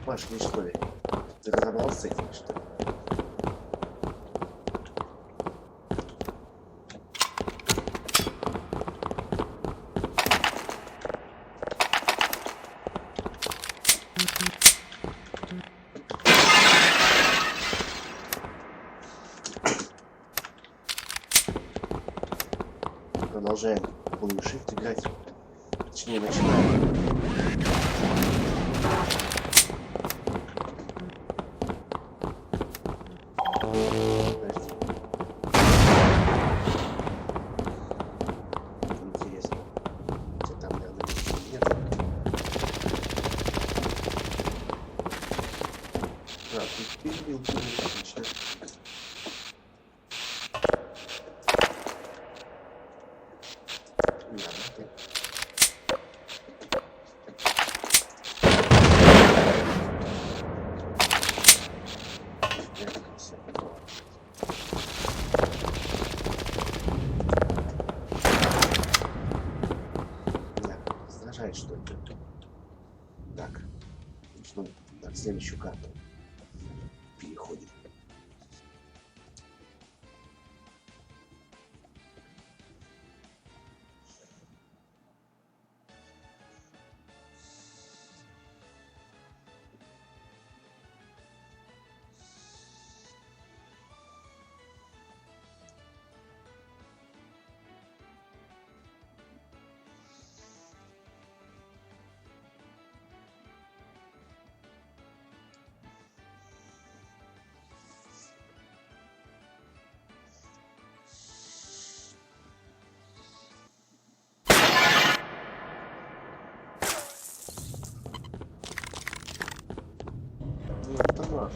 Пошли, что ли? Ты разобрался с этим, что ли? Продолжаем Блю Шифт играть. Точнее, начинаем. Интересно. Что там, наверное, нет? А, тут перебил, отлично. Что это? Так, ну, на следующую карту переходим. Автомат.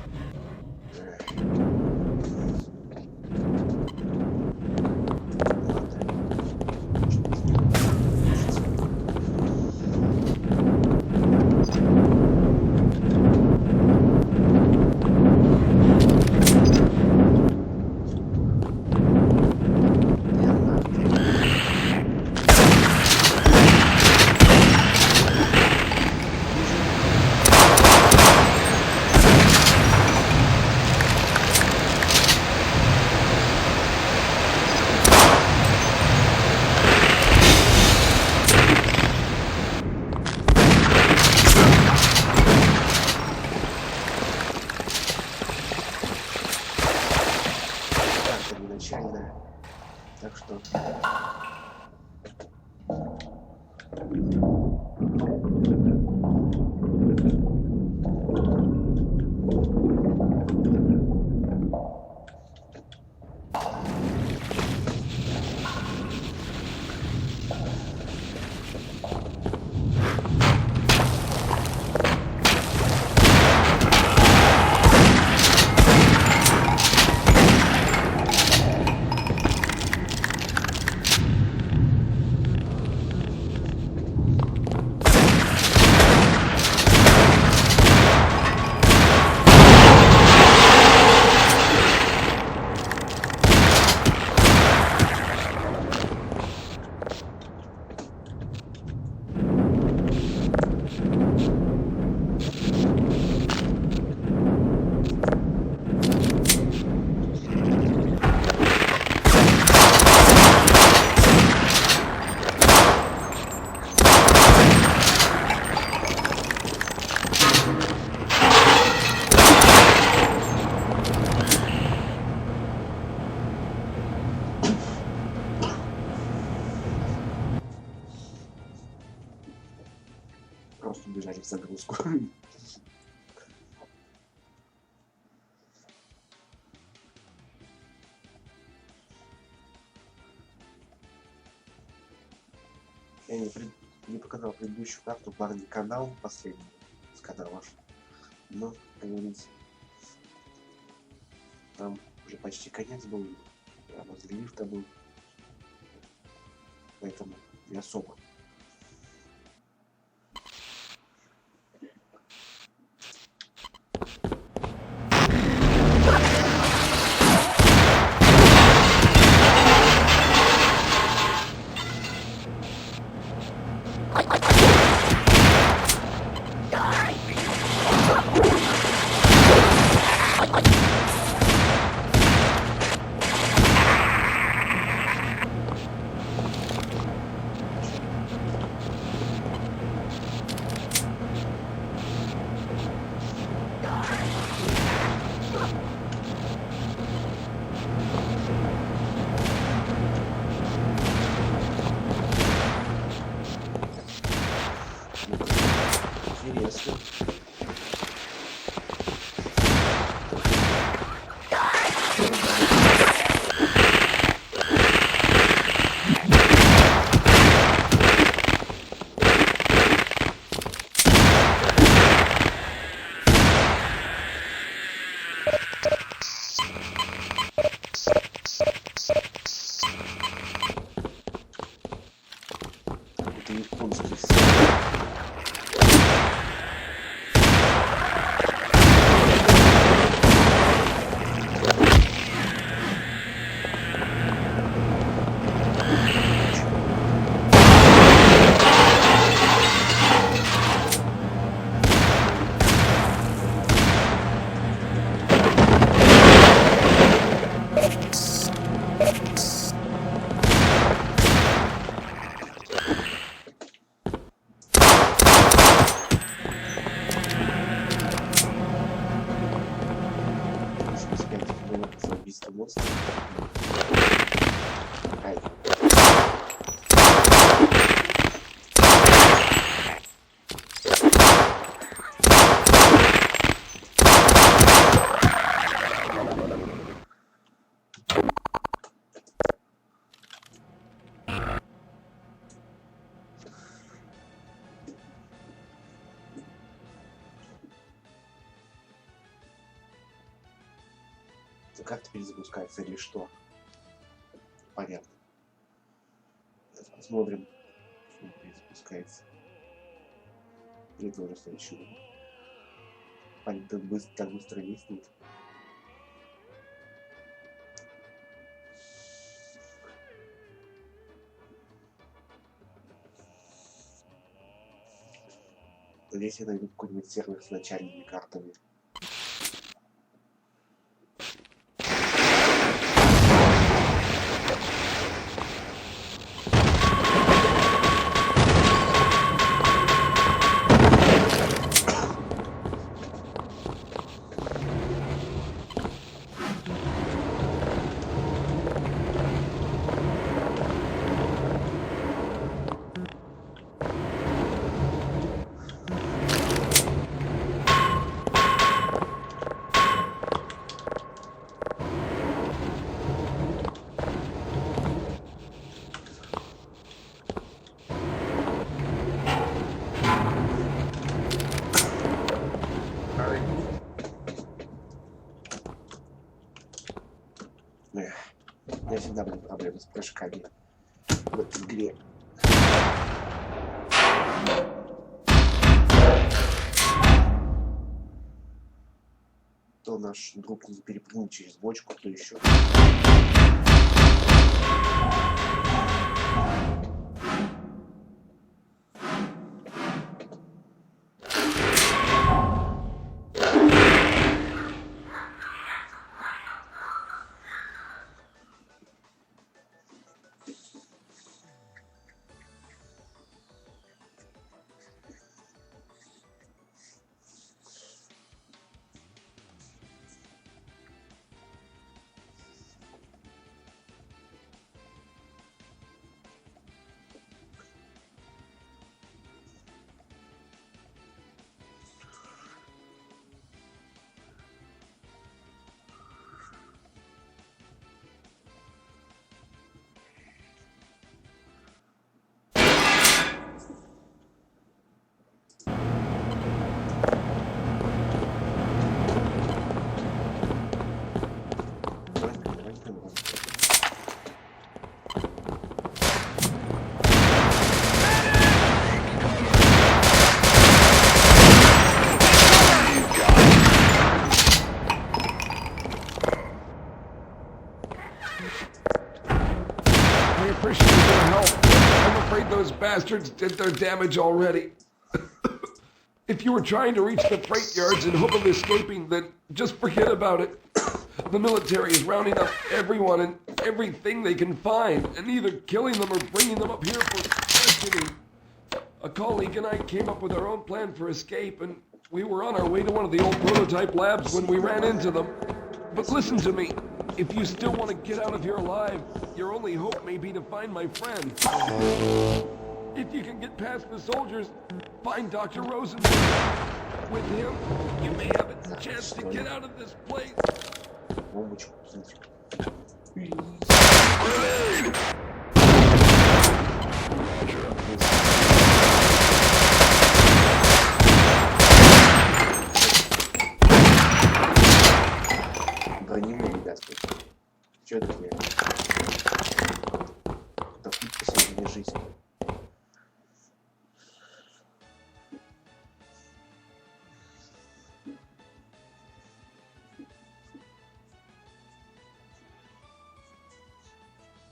Начальная. Так что просто убежали в загрузку. Я не показал предыдущую карту, парный канал, последний, когда ваш. Но, как говорится, там уже почти конец был, а возле лифта был. Поэтому не особо. Интересно. Это японский стиль. Убийство монстров. Ай. Карта перезапускается или что? Понятно. Сейчас посмотрим, что перезапускается. Или тоже следующий уровень. Понятно, так быстро действует. Здесь я найду какой-нибудь сервер с начальными картами. У меня всегда были проблемы с прыжками в этой игре. То наш друг не перепрыгнул через бочку, то еще. Bastards did their damage already. If you were trying to reach the freight yards in hope of escaping, then just forget about it. The military is rounding up everyone and everything they can find, and either killing them or bringing them up here for questioning. A colleague and I came up with our own plan for escape, and we were on our way to one of the old prototype labs when we ran into them. But listen to me. If you still want to get out of here alive, your only hope may be to find my friend. If you can get past the soldiers, find Dr. Rosenberg. With him, you may have a chance to get out of this place. Бомбочку, смотри. Броневые, ребятки. Чё это такое? Это путь посередине жизни.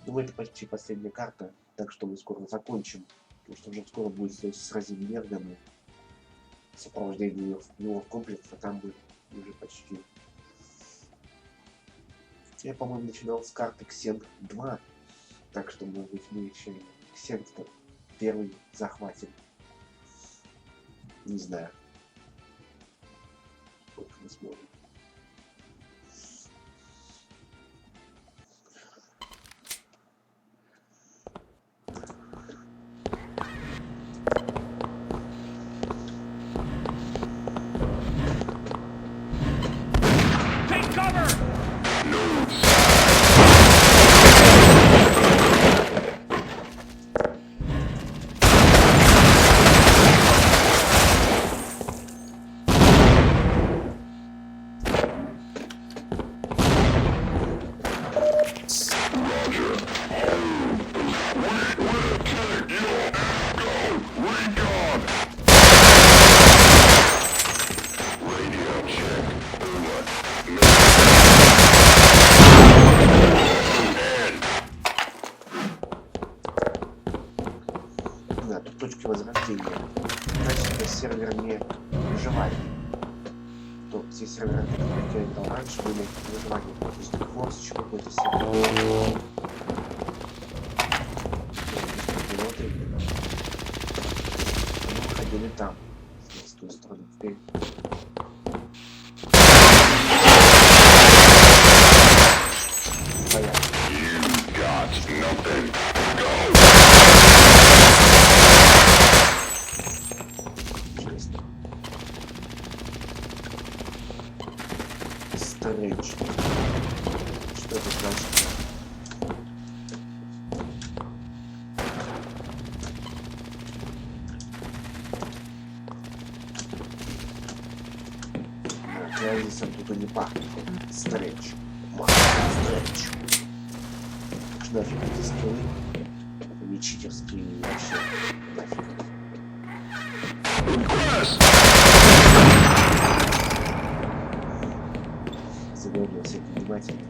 Думаю, это почти последняя карта, так что мы скоро закончим. Потому что уже скоро будет с Розенбергом сопровождение его в комплекс, а там будет уже почти. Я, по-моему, начинал с карты Ксен 2, так что, может быть, мы еще и Ксен первый захватим. Не знаю. Сколько мы сможем. Да, тут точки возрождения. Значит, это сервер не выживает. То все серверы, которые я дал раньше, были выживания. То есть форс еще какой-то сервер. Мы выходили там. С той стороны. Теперь. Речь. Что это значит? Крайним тут не пахнет. Стрэч. Стрэч. Так что нафиг эти скиллы. Не читерские вообще. Нафиг. Заговорил всех внимательно.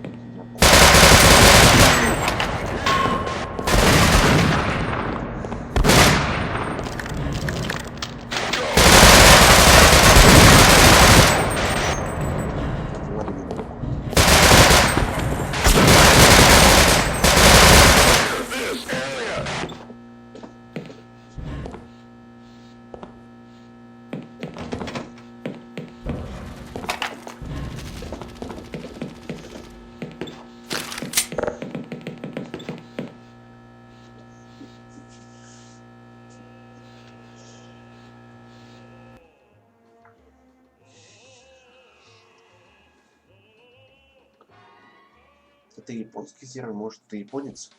Это японский сервер, может, это японец?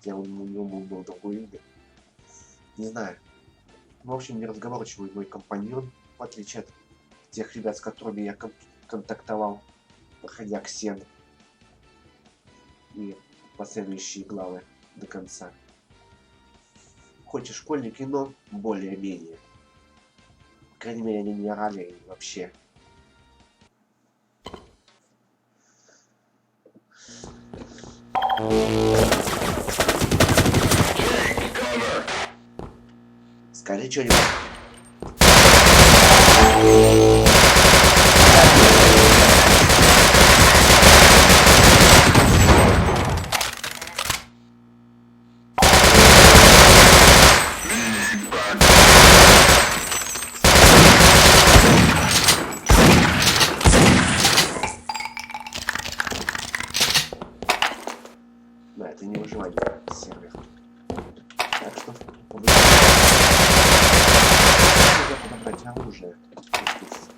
Я у него был другое имя. Не знаю. В общем, неразговорчивый мой компаньон, в отличие от тех ребят, с которыми я контактовал, проходя Ксен и последующие главы до конца. Хоть и школьники, но более-менее. По крайней мере, они не орали вообще. Скажи что-нибудь. Да, это не выживание сервер. Так что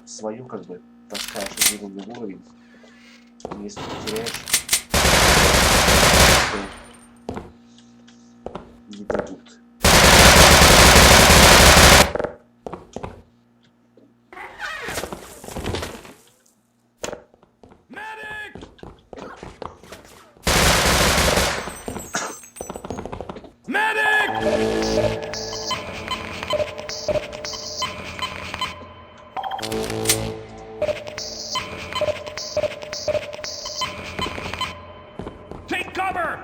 свою, как бы, таскаешь один уровень. Если потеряешь, то не дадут. Take cover!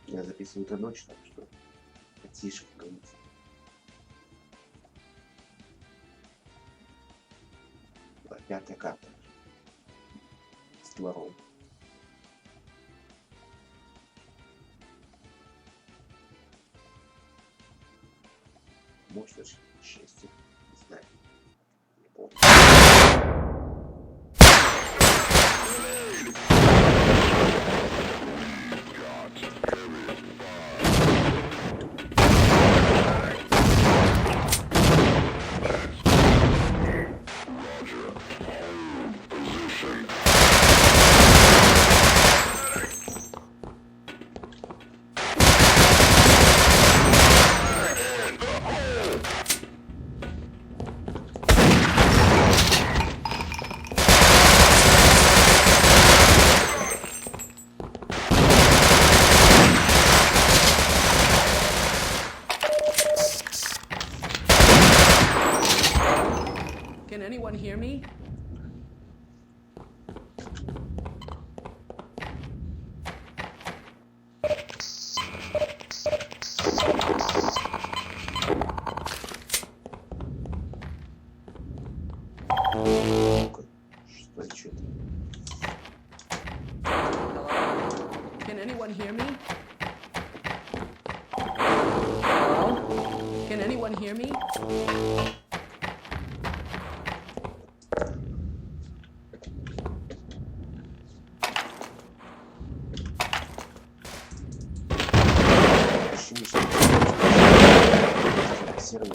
Я записываю это ночью, так что потише, как говорится. Да, 5-я карта. С двором. Может, даже 6, не знаю. Не помню. Can anyone hear me? Что еще? Hello? Can anyone hear me? Hello? Can anyone hear me? Серии.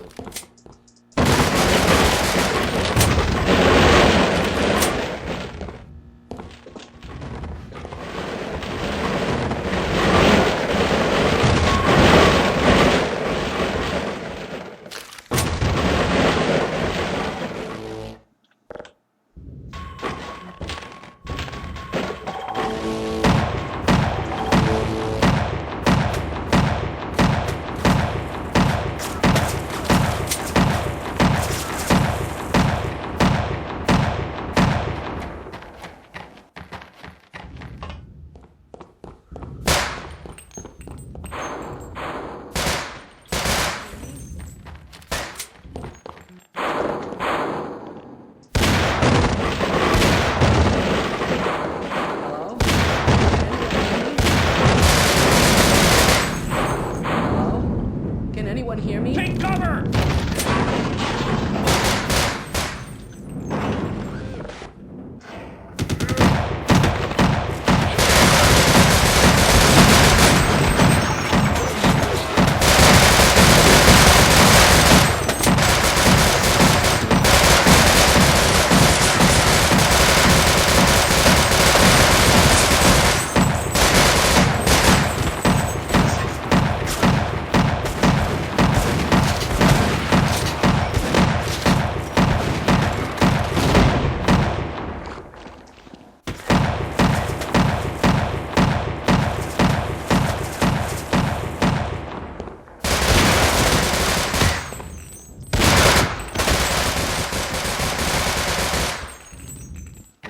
Hello? Hello? Can anyone hear me? Take cover!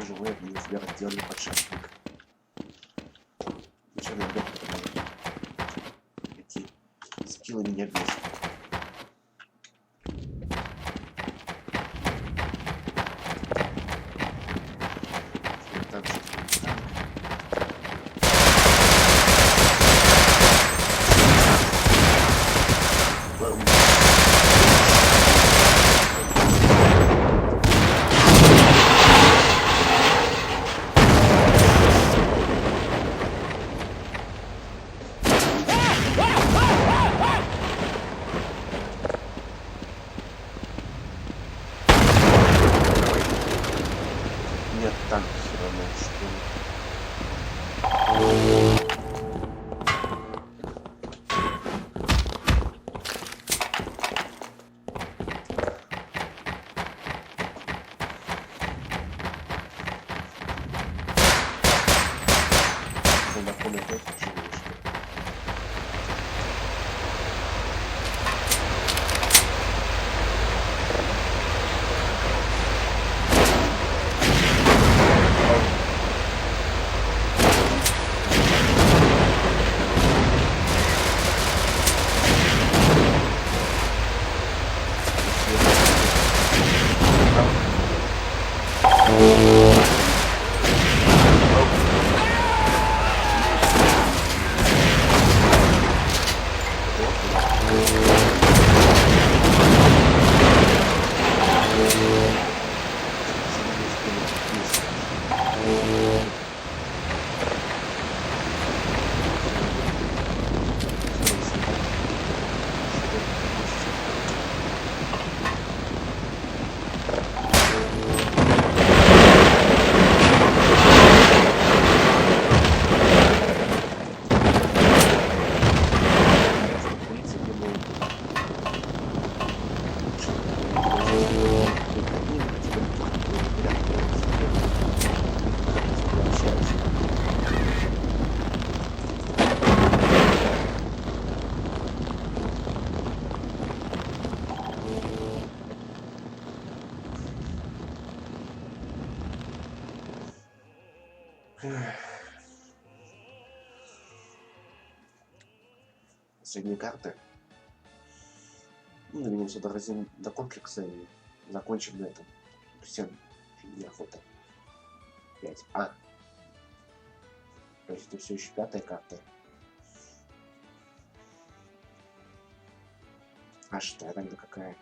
Живой для себя разделанный подшипник. Ничего не объект эти скиллы меня бесят. Нет, так все равно, что... Последние карты. Ну, двинемся до комплекса и закончим на этом. Всем неохота. 5. То есть это все еще 5-я карта. А 6-я тогда какая?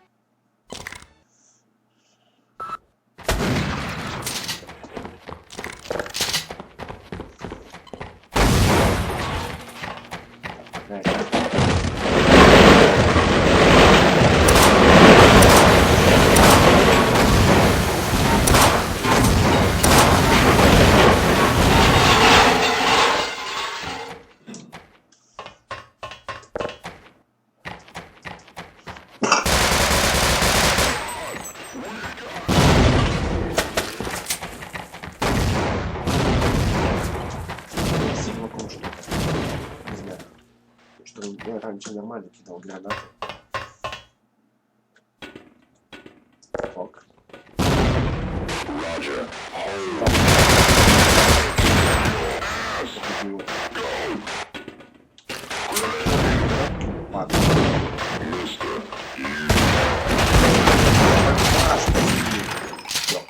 Я раньше нормально кидал гранаты. Ок. Ладно.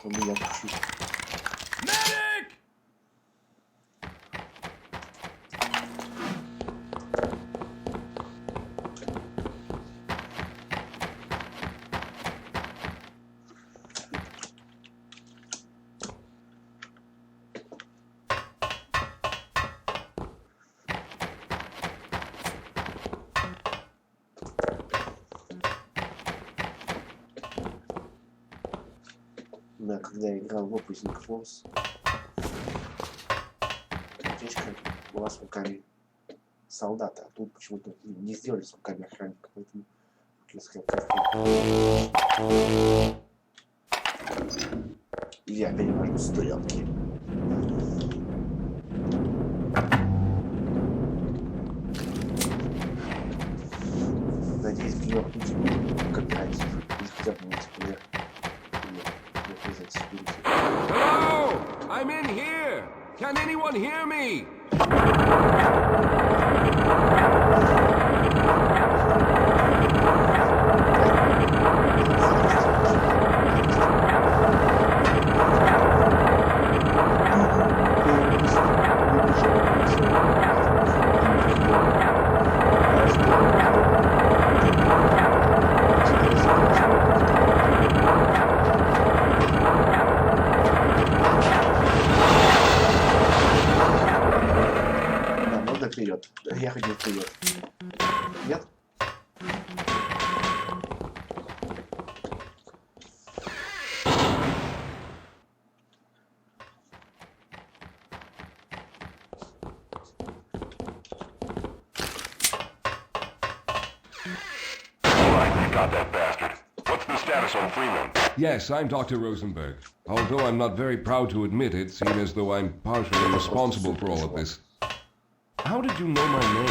Он меня пушит. Да, когда я играл в оппозинг форс, утечка была с руками солдата, а тут почему-то не сделали с руками охранника, поэтому я перевожу стрелки. Надеюсь, в нее будет кооператив или хотя бы мультиплеер. Hello! I'm in here! Can anyone hear me? Вперед. Я ходил вперед. Нет? got that bastard. What's the status on Freeman? Yes, I'm Dr. Rosenberg. Although I'm not very proud to admit it, seeing as though I'm partially responsible for all of this. How did you know my name?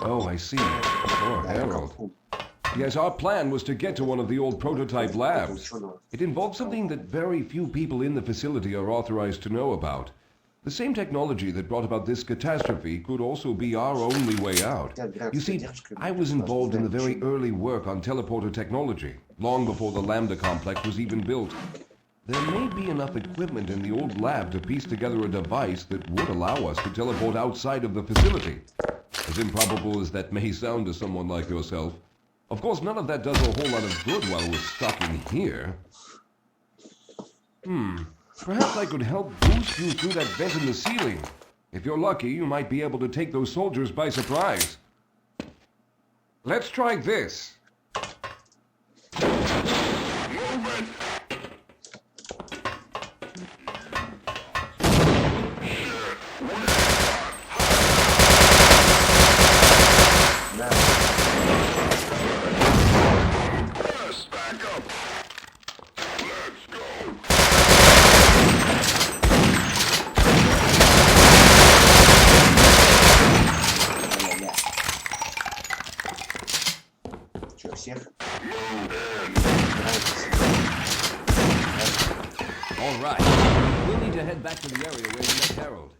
Oh, I see. Oh, Harold. Yes, our plan was to get to one of the old prototype labs. It involved something that very few people in the facility are authorized to know about. The same technology that brought about this catastrophe could also be our only way out. You see, I was involved in the very early work on teleporter technology, long before the Lambda complex was even built. There may be enough equipment in the old lab to piece together a device that would allow us to teleport outside of the facility. As improbable as that may sound to someone like yourself. Of course, none of that does a whole lot of good while we're stuck in here. Perhaps I could help boost you through that vent in the ceiling. If you're lucky, you might be able to take those soldiers by surprise. Let's try this. All right. We'll need to head back to the area where we met Harold.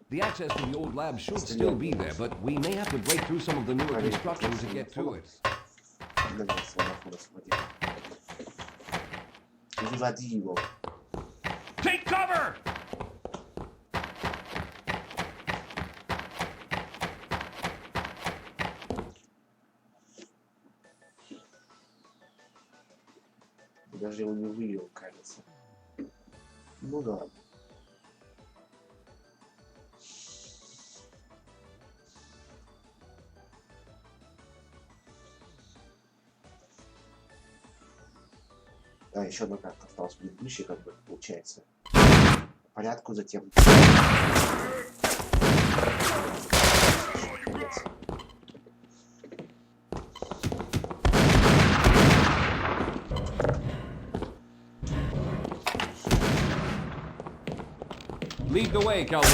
The access to the old lab should still be there, but we may have to break through some of the newer construction to get to it. Take cover! Даже его не вывел, кажется. Ну да. Да, еще одна карта осталась предыдущая, как бы, получается. По порядку, затем. Lead the way, Calvin.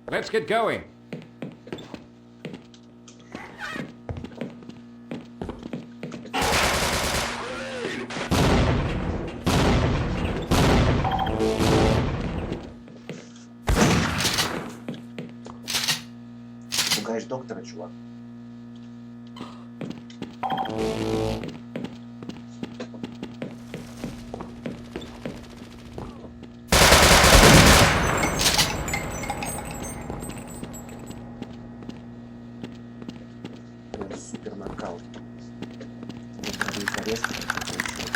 Let's get going. Пугаешь доктора, чувак. Супер нокаут. Интересно, как получилось.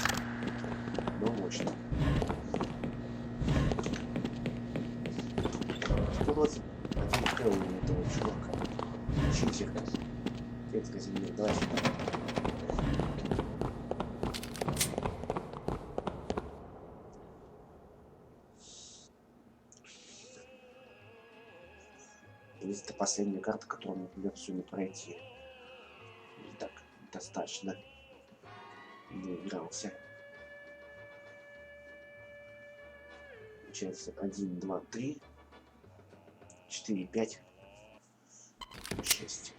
Но мощно. 121 кэл у этого чувака. Читер. Детка земля, давай сюда. Это последняя карта, которую, например, сегодня пройти. И так, достаточно наигрался. Получается 1, 2, 3, 4, 5, 6.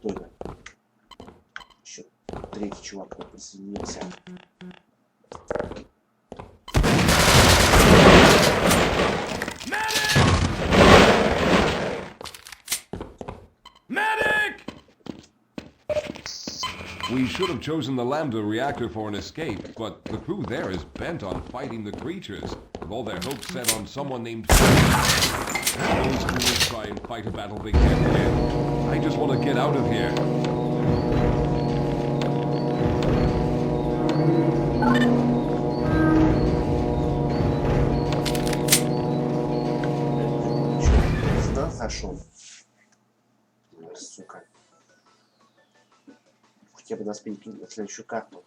Только еще третий чувак присоединился. We should have chosen the Lambda reactor for an escape, but the crew there is bent on fighting the creatures, with all their hopes set on someone named Those fools try and fight a battle they can't win. I just want to get out of here. пошел. Сука. Хотя бы нас перекинуть на следующую карту.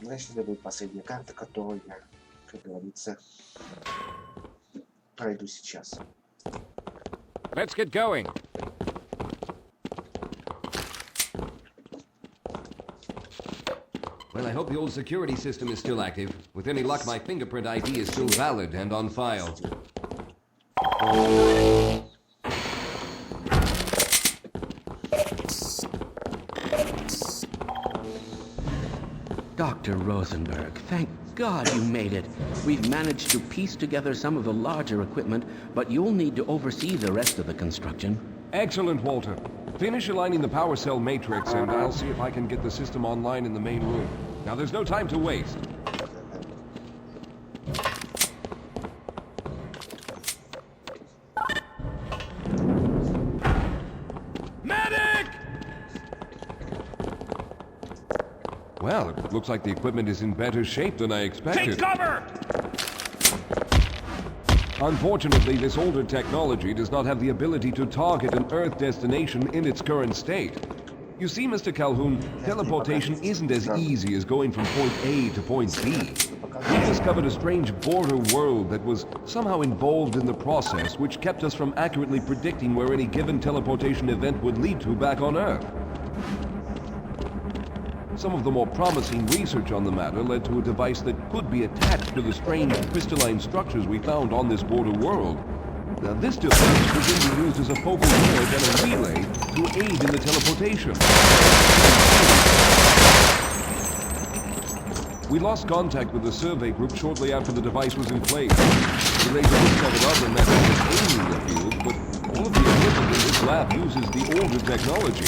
Значит, это будет последняя карта, которую я, как говорится, пройду сейчас. Let's get going. Well, I hope the old security system is still active. With any luck, my fingerprint ID is still valid and on file. Dr. Rosenberg, thank God you made it. We've managed to piece together some of the larger equipment, but you'll need to oversee the rest of the construction. Excellent, Walter. Finish aligning the power cell matrix, and I'll see if I can get the system online in the main room. Now, there's no time to waste. Medic! Well, it looks like the equipment is in better shape than I expected. Take cover! Unfortunately, this older technology does not have the ability to target an Earth destination in its current state. You see, Mr. Calhoun, teleportation isn't as easy as going from point A to point B. We discovered a strange border world that was somehow involved in the process, which kept us from accurately predicting where any given teleportation event would lead to back on Earth. Some of the more promising research on the matter led to a device that could be attached to the strange crystalline structures we found on this border world. Now, this device was then be used as a focal point and a relay to aid in the teleportation. We lost contact with the survey group shortly after the device was in place. We later discovered other methods of aiming the field, but all of the equipment in this lab uses the older technology.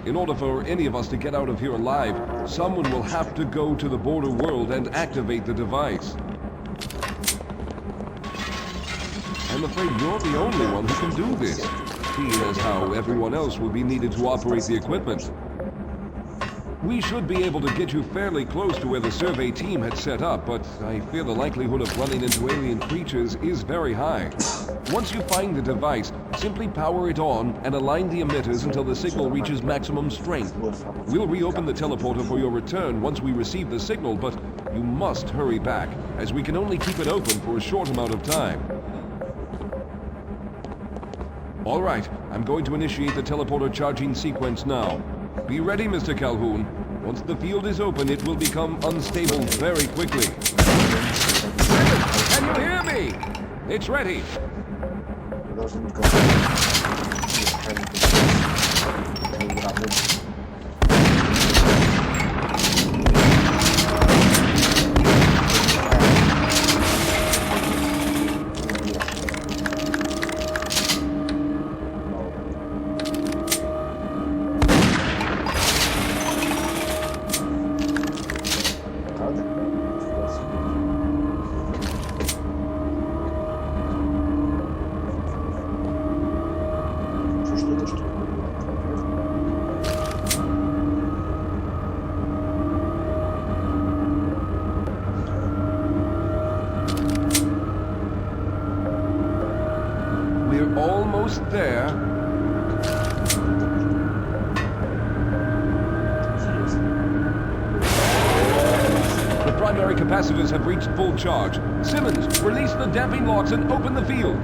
In order for any of us to get out of here alive, someone will have to go to the border world and activate the device. I'm afraid you're the only one who can do this, seeing as how everyone else will be needed to operate the equipment. We should be able to get you fairly close to where the survey team had set up, but I fear the likelihood of running into alien creatures is very high. Once you find the device, simply power it on and align the emitters until the signal reaches maximum strength. We'll reopen the teleporter for your return once we receive the signal, but you must hurry back, as we can only keep it open for a short amount of time. All right, I'm going to initiate the teleporter charging sequence now. Be ready, Mr. Calhoun. Once the field is open, it will become unstable very quickly. Can you hear me? It's ready. We're almost there. The primary capacitors have reached full charge. Simmons, release the damping locks and open the field.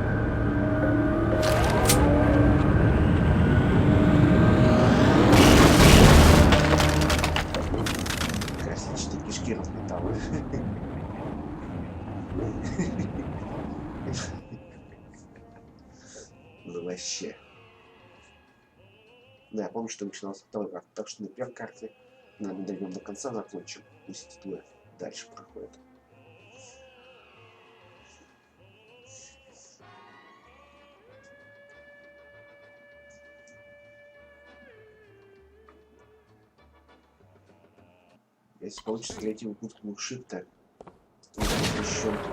Классические кишки разметала. Ну вообще. Да, я помню, что начинался второй карты. Так что на первой карте, наверное, дойдем до конца, закончим. Пусть двое дальше проходит. Если получится третий выпуск Блю Шифта, счет.